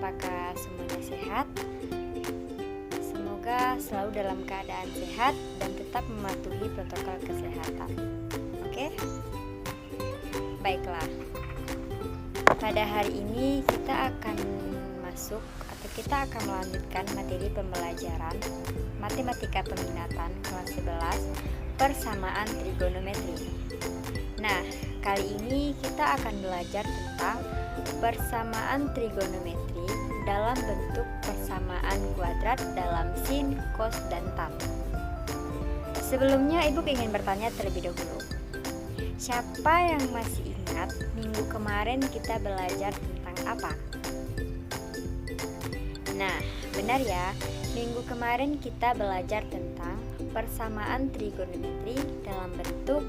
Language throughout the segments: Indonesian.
apakah semuanya sehat? Semoga selalu dalam keadaan sehat dan tetap mematuhi protokol kesehatan. Oke? Baiklah. Pada hari ini kita akan melanjutkan materi pembelajaran Matematika Peminatan kelas 11 persamaan trigonometri. Nah, kali ini kita akan belajar tentang persamaan trigonometri dalam bentuk persamaan kuadrat dalam sin, cos, dan tan. Sebelumnya Ibu ingin bertanya terlebih dahulu. Siapa yang masih ingat minggu kemarin kita belajar tentang apa? Nah, benar ya. Minggu kemarin kita belajar tentang persamaan trigonometri dalam bentuk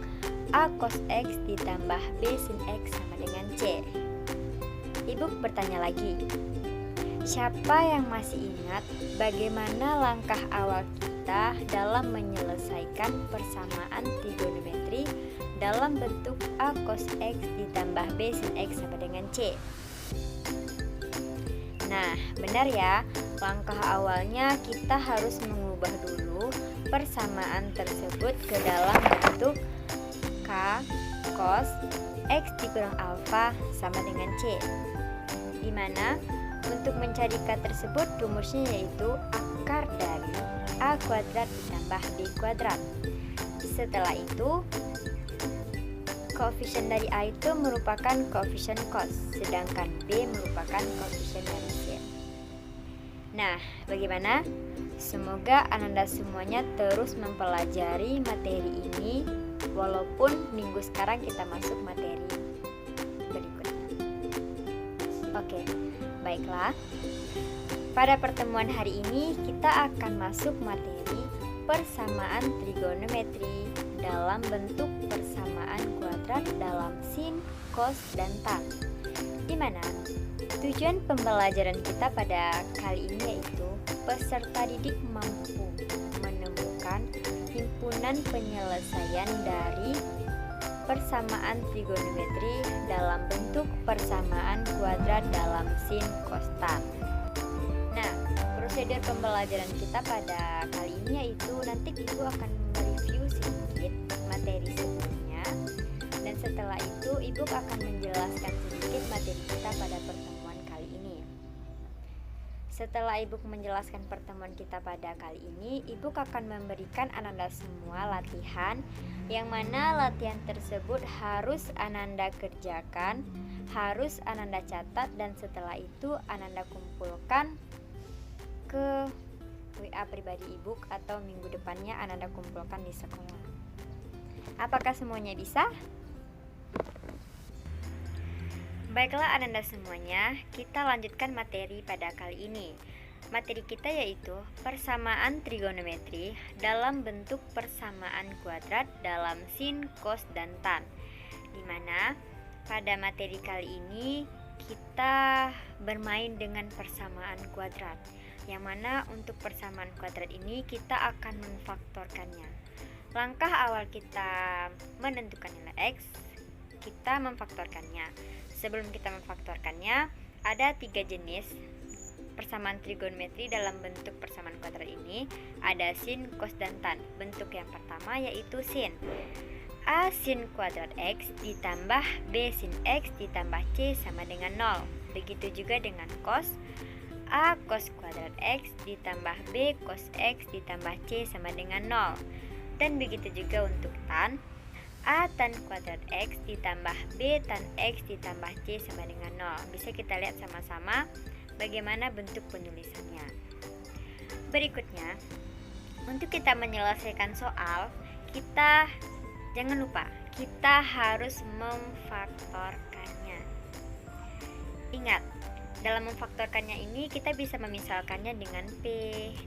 A cos X ditambah B sin X sama dengan C. Ibu bertanya lagi, siapa yang masih ingat bagaimana langkah awal kita dalam menyelesaikan persamaan trigonometri dalam bentuk A cos X ditambah B sin X sama dengan C? Nah, benar ya, langkah awalnya kita harus mengubah dulu persamaan tersebut ke dalam bentuk K cos X dikurang alfa sama dengan C, di mana untuk mencari K tersebut rumusnya yaitu akar dari A kuadrat ditambah B kuadrat. Setelah itu, koefisien dari A itu merupakan koefisien cos, sedangkan B merupakan koefisien dari C. Nah, bagaimana? Semoga Ananda semuanya terus mempelajari materi ini, walaupun minggu sekarang kita masuk materi berikutnya. Oke, baiklah. Pada pertemuan hari ini kita akan masuk materi persamaan trigonometri dalam bentuk persamaan kuadrat dalam sin, cos, dan tan. Di mana tujuan pembelajaran kita pada kali ini yaitu peserta didik mampu menemukan himpunan penyelesaian dari persamaan trigonometri dalam bentuk persamaan kuadrat dalam sin, cos, tan. Nah, prosedur pembelajaran kita pada kali ini yaitu nanti Ibu akan mereview sedikit materi sebelumnya, dan setelah itu Ibu akan menjelaskan sedikit materi kita pada pertemuan kali ini. Setelah Ibu menjelaskan pertemuan kita pada kali ini, Ibu akan memberikan Ananda semua latihan, yang mana latihan tersebut harus Ananda kerjakan, harus Ananda catat, dan setelah itu Ananda kumpulkan ke WA pribadi Ibu atau minggu depannya Ananda kumpulkan di sekolah. Apakah semuanya bisa? Baiklah Ananda semuanya, kita lanjutkan materi pada kali ini. Materi kita yaitu persamaan trigonometri dalam bentuk persamaan kuadrat dalam sin, cos, dan tan. Dimana pada materi kali ini kita bermain dengan persamaan kuadrat, yang mana untuk persamaan kuadrat ini kita akan memfaktorkannya. Langkah awal kita menentukan nilai X, kita memfaktorkannya. Sebelum kita memfaktorkannya, ada 3 jenis persamaan trigonometri dalam bentuk persamaan kuadrat ini. Ada sin, cos, dan tan. Bentuk yang pertama yaitu sin. A sin kuadrat X ditambah B sin X ditambah C sama dengan 0. Begitu juga dengan cos. A cos kuadrat X ditambah B cos X ditambah C sama dengan 0. Dan begitu juga untuk tan. A tan kuadrat X ditambah B tan X ditambah C sama dengan 0. Bisa kita lihat sama-sama bagaimana bentuk penulisannya. Berikutnya, untuk kita menyelesaikan soal, kita jangan lupa, kita harus memfaktorkannya. Ingat, dalam memfaktorkannya ini kita bisa memisalkannya dengan P,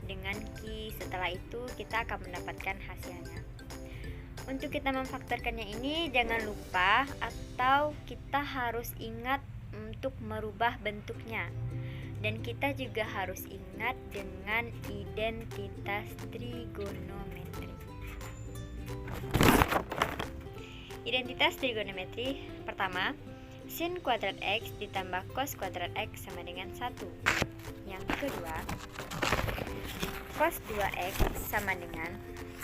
dengan Q. Setelah itu kita akan mendapatkan hasilnya. Untuk kita memfaktorkannya ini jangan lupa atau kita harus ingat untuk merubah bentuknya. Dan kita juga harus ingat dengan identitas trigonometri. Identitas trigonometri pertama, sin kuadrat X ditambah cos kuadrat X sama dengan 1. Yang kedua, cos 2X sama dengan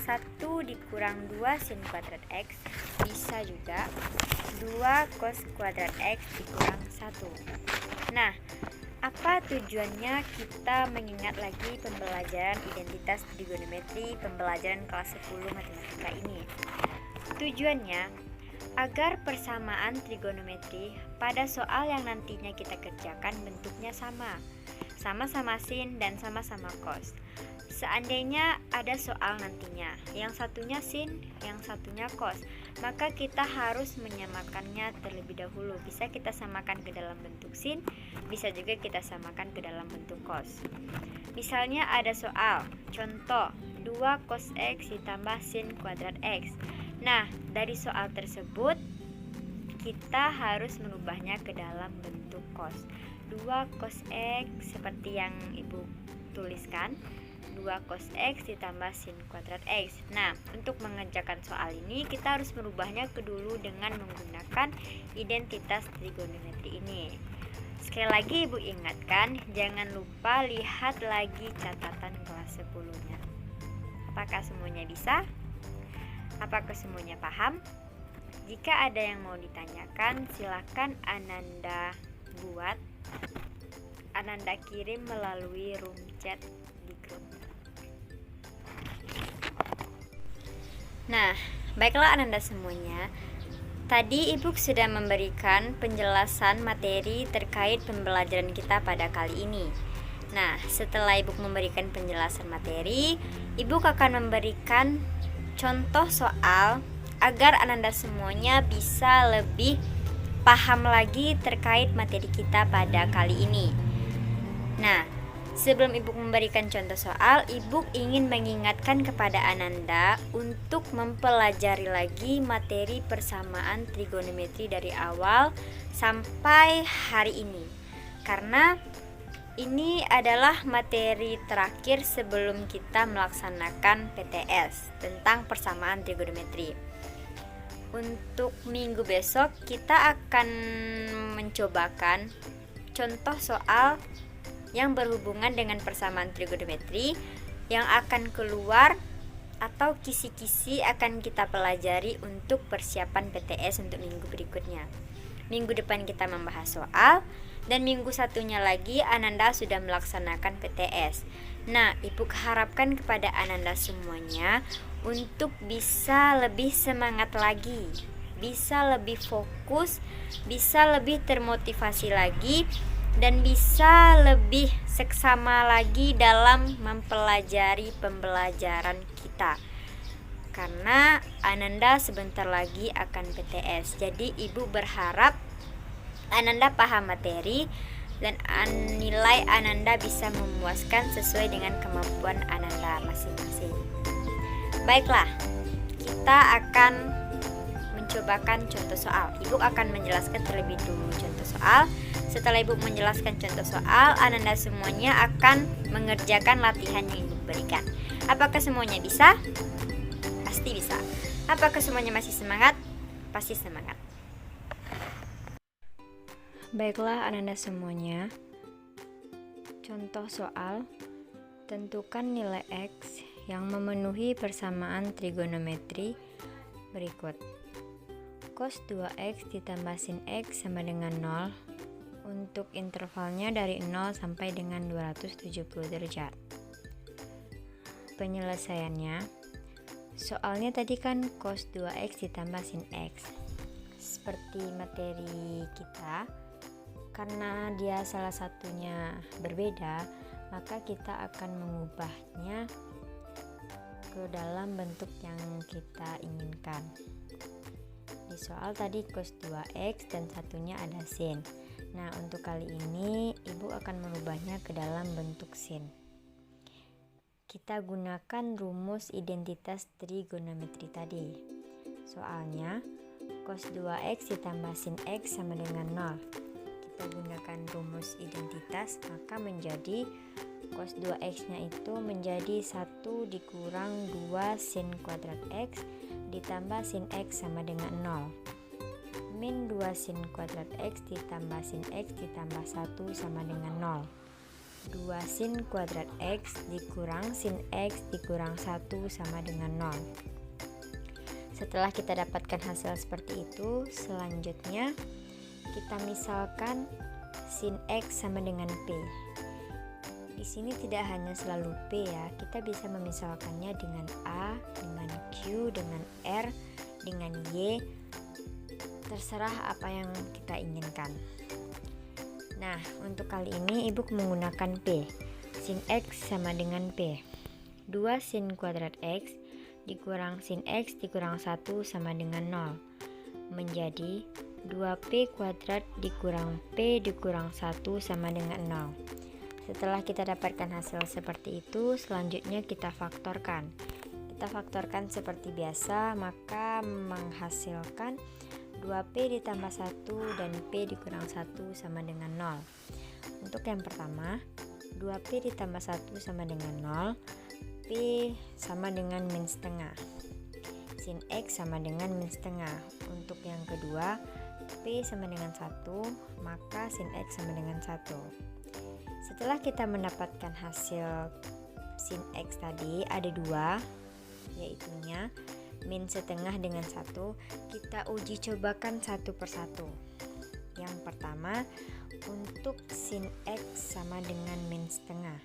1 dikurang 2 sin kuadrat X, bisa juga 2 cos kuadrat X dikurang 1. Nah, apa tujuannya kita mengingat lagi pembelajaran identitas trigonometri pembelajaran kelas 10 matematika ini? Tujuannya agar persamaan trigonometri pada soal yang nantinya kita kerjakan bentuknya sama, sama-sama sin dan sama-sama cos. Seandainya ada soal nantinya, yang satunya sin, yang satunya cos, maka kita harus menyamakannya terlebih dahulu. Bisa kita samakan ke dalam bentuk sin, bisa juga kita samakan ke dalam bentuk cos. Misalnya ada soal, contoh 2 cos X ditambah sin kuadrat X. Nah, dari soal tersebut kita harus mengubahnya ke dalam bentuk cos. 2 cos X seperti yang Ibu tuliskan, 2 cos X ditambah sin kuadrat X. Nah, untuk mengerjakan soal ini kita harus merubahnya ke dulu dengan menggunakan identitas trigonometri ini. Sekali lagi Ibu ingatkan, jangan lupa lihat lagi catatan kelas 10-nya. Apakah semuanya bisa? Apakah semuanya paham? Jika ada yang mau ditanyakan, silakan Ananda buat. Ananda kirim melalui room chat di grup. Nah, baiklah Ananda semuanya. Tadi Ibu sudah memberikan penjelasan materi terkait pembelajaran kita pada kali ini. Nah, setelah Ibu memberikan penjelasan materi, Ibu akan memberikan contoh soal agar Ananda semuanya bisa lebih paham lagi terkait materi kita pada kali ini. Nah, sebelum Ibu memberikan contoh soal, Ibu ingin mengingatkan kepada Ananda untuk mempelajari lagi materi persamaan trigonometri dari awal sampai hari ini. Karena ini adalah materi terakhir sebelum kita melaksanakan PTS tentang persamaan trigonometri. Untuk minggu besok kita akan mencobakan contoh soal yang berhubungan dengan persamaan trigonometri yang akan keluar atau kisi-kisi akan kita pelajari untuk persiapan PTS untuk minggu berikutnya. Minggu depan kita membahas soal, dan minggu satunya lagi Ananda sudah melaksanakan PTS. Nah, Ibu harapkan kepada Ananda semuanya untuk bisa lebih semangat lagi, bisa lebih fokus, bisa lebih termotivasi lagi, dan bisa lebih seksama lagi dalam mempelajari pembelajaran kita. Karena Ananda sebentar lagi akan PTS. Jadi Ibu berharap Ananda paham materi dan nilai Ananda bisa memuaskan sesuai dengan kemampuan Ananda masing-masing. Baiklah, kita akan mencobakan contoh soal. Ibu akan menjelaskan terlebih dulu contoh soal. Setelah Ibu menjelaskan contoh soal, Ananda semuanya akan mengerjakan latihan yang Ibu berikan. Apakah semuanya bisa? Pasti bisa. Apakah semuanya masih semangat? Pasti semangat. Baiklah Ananda semuanya, contoh soal, tentukan nilai X yang memenuhi persamaan trigonometri berikut. Cos 2X ditambah sin X sama dengan 0 untuk intervalnya dari 0 sampai dengan 270 derajat. Penyelesaiannya, soalnya tadi kan cos 2X ditambah sin X. Seperti materi kita, karena dia salah satunya berbeda, maka kita akan mengubahnya ke dalam bentuk yang kita inginkan. Di soal tadi cos 2X dan satunya ada sin. Nah, untuk kali ini Ibu akan mengubahnya ke dalam bentuk sin. Kita gunakan rumus identitas trigonometri tadi. Soalnya cos 2X ditambah sin X sama dengan 0. Kita gunakan rumus identitas, maka menjadi cos 2X nya itu menjadi 1 dikurang 2 sin kuadrat X ditambah sin X sama dengan 0. min 2 sin kuadrat X ditambah sin X ditambah 1 sama dengan 0. 2 sin kuadrat X dikurang sin X dikurang 1 sama dengan 0. Setelah kita dapatkan hasil seperti itu, selanjutnya kita misalkan sin X sama dengan P. Di sini tidak hanya selalu P ya, kita bisa memisalkannya dengan A, dengan Q, dengan R, dengan Y, terserah apa yang kita inginkan. Nah, untuk kali ini Ibu menggunakan P. Sin X sama dengan P. 2 sin kuadrat X dikurang sin X dikurang 1 sama dengan 0. Menjadi 2P kuadrat dikurang P dikurang 1 sama dengan 0. Setelah kita dapatkan hasil seperti itu, selanjutnya kita faktorkan. Kita faktorkan seperti biasa, maka menghasilkan 2P ditambah 1 dan P dikurang 1 sama dengan 0. Untuk yang pertama, 2P ditambah 1 sama dengan 0, P sama dengan min setengah. Sin X sama dengan min setengah. Untuk yang kedua, P sama dengan 1, maka sin X sama dengan 1. Setelah kita mendapatkan hasil sin X tadi ada 2, yaitunya min setengah dengan 1, kita uji cobakan satu persatu. Yang pertama, untuk sin X sama dengan min setengah.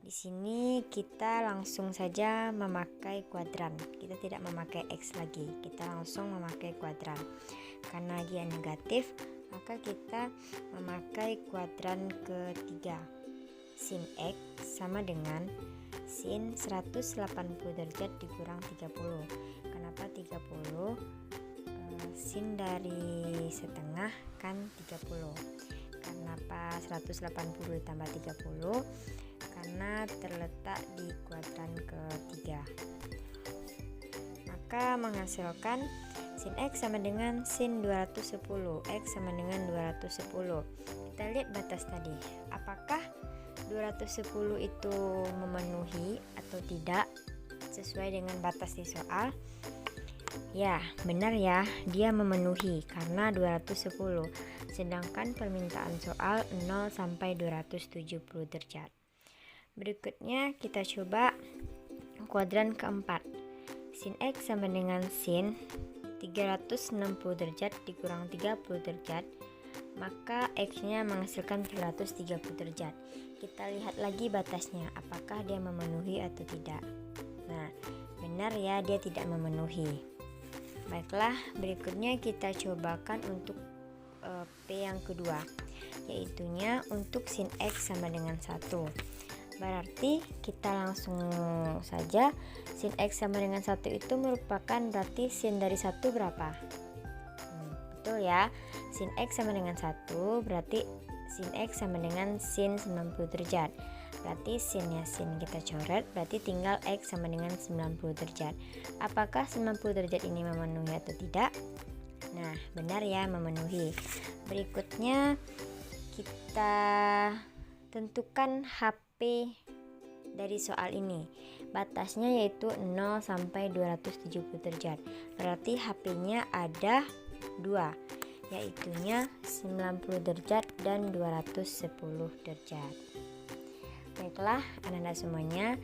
Di sini kita langsung saja memakai kuadran. Kita tidak memakai X lagi, kita langsung memakai kuadran. Karena dia negatif, maka kita memakai kuadran ketiga. Sin X sama dengan sin 180 derajat dikurang 30. Kenapa 30? Sin dari setengah kan 30. Kenapa 180 ditambah 30? Karena terletak di kuadran ketiga. Maka menghasilkan sin X sama dengan sin 210, X sama dengan 210. Kita lihat batas tadi, apakah 210 itu memenuhi atau tidak sesuai dengan batas di soal? Ya, benar ya, dia memenuhi karena 210. Sedangkan permintaan soal 0 sampai 270 derajat. Berikutnya kita coba kuadran keempat. Sin X sama dengan sin 360 derajat dikurang 30 derajat, maka X-nya menghasilkan 330 derajat. Kita lihat lagi batasnya, apakah dia memenuhi atau tidak. Nah, benar ya, dia tidak memenuhi. Baiklah, berikutnya kita cobakan untuk P yang kedua, yaitunya untuk sin X sama dengan 1. Berarti kita langsung saja, sin X sama dengan 1 itu merupakan berarti sin dari 1 berapa? Betul ya, sin X sama dengan 1 berarti sin X sama dengan sin 90 derajat. Berarti sinnya sin kita coret, berarti tinggal X sama dengan 90 derajat. Apakah 90 derajat ini memenuhi atau tidak? Nah, benar ya, memenuhi. Berikutnya kita tentukan HP dari soal ini. Batasnya yaitu 0 sampai 270 derajat. Berarti HP-nya ada 2, yaitunya 90 derajat dan 210 derajat. Baiklah, anak-anak semuanya,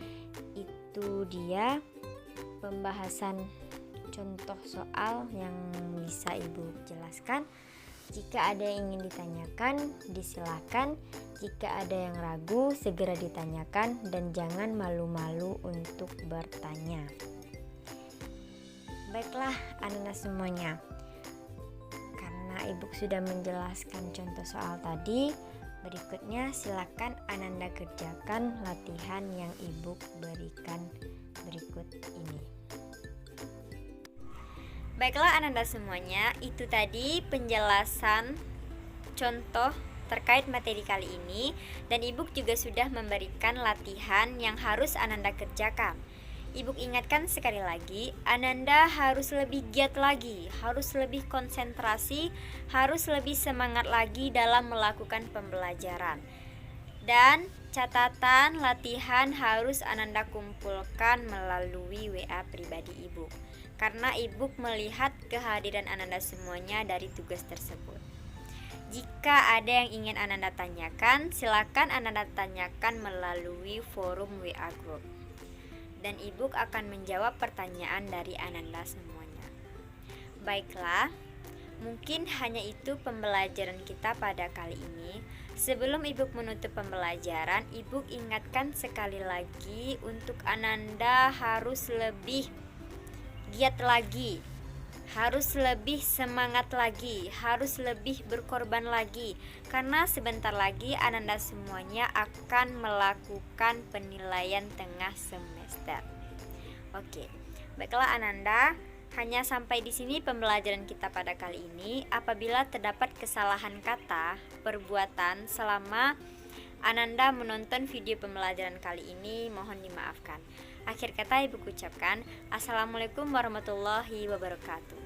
itu dia pembahasan contoh soal yang bisa Ibu jelaskan. Jika ada yang ingin ditanyakan, disilahkan. Jika ada yang ragu, segera ditanyakan dan jangan malu-malu untuk bertanya. Baiklah, anak-anak semuanya, karena Ibu sudah menjelaskan contoh soal tadi, berikutnya silakan Ananda kerjakan latihan yang Ibu berikan berikut ini. Baiklah Ananda semuanya, itu tadi penjelasan contoh terkait materi kali ini, dan Ibu juga sudah memberikan latihan yang harus Ananda kerjakan. Ibu ingatkan sekali lagi, Ananda harus lebih giat lagi, harus lebih konsentrasi, harus lebih semangat lagi dalam melakukan pembelajaran. Dan catatan latihan harus Ananda kumpulkan melalui WA pribadi Ibu. karena Ibu melihat kehadiran Ananda semuanya dari tugas tersebut. Jika ada yang ingin Ananda tanyakan, silakan Ananda tanyakan melalui forum WA Group. Dan Ibu akan menjawab pertanyaan dari Ananda semuanya. Baiklah, mungkin hanya itu pembelajaran kita pada kali ini. Sebelum Ibu menutup pembelajaran, Ibu ingatkan sekali lagi untuk Ananda harus lebih giat lagi, harus lebih semangat lagi, harus lebih berkorban lagi, karena sebentar lagi Ananda semuanya akan melakukan penilaian tengah semester. Oke, baiklah Ananda, hanya sampai di sini pembelajaran kita pada kali ini. Apabila terdapat kesalahan kata, perbuatan selama Ananda menonton video pembelajaran kali ini, mohon dimaafkan. Akhir kata Ibu ucapkan, Assalamualaikum warahmatullahi wabarakatuh.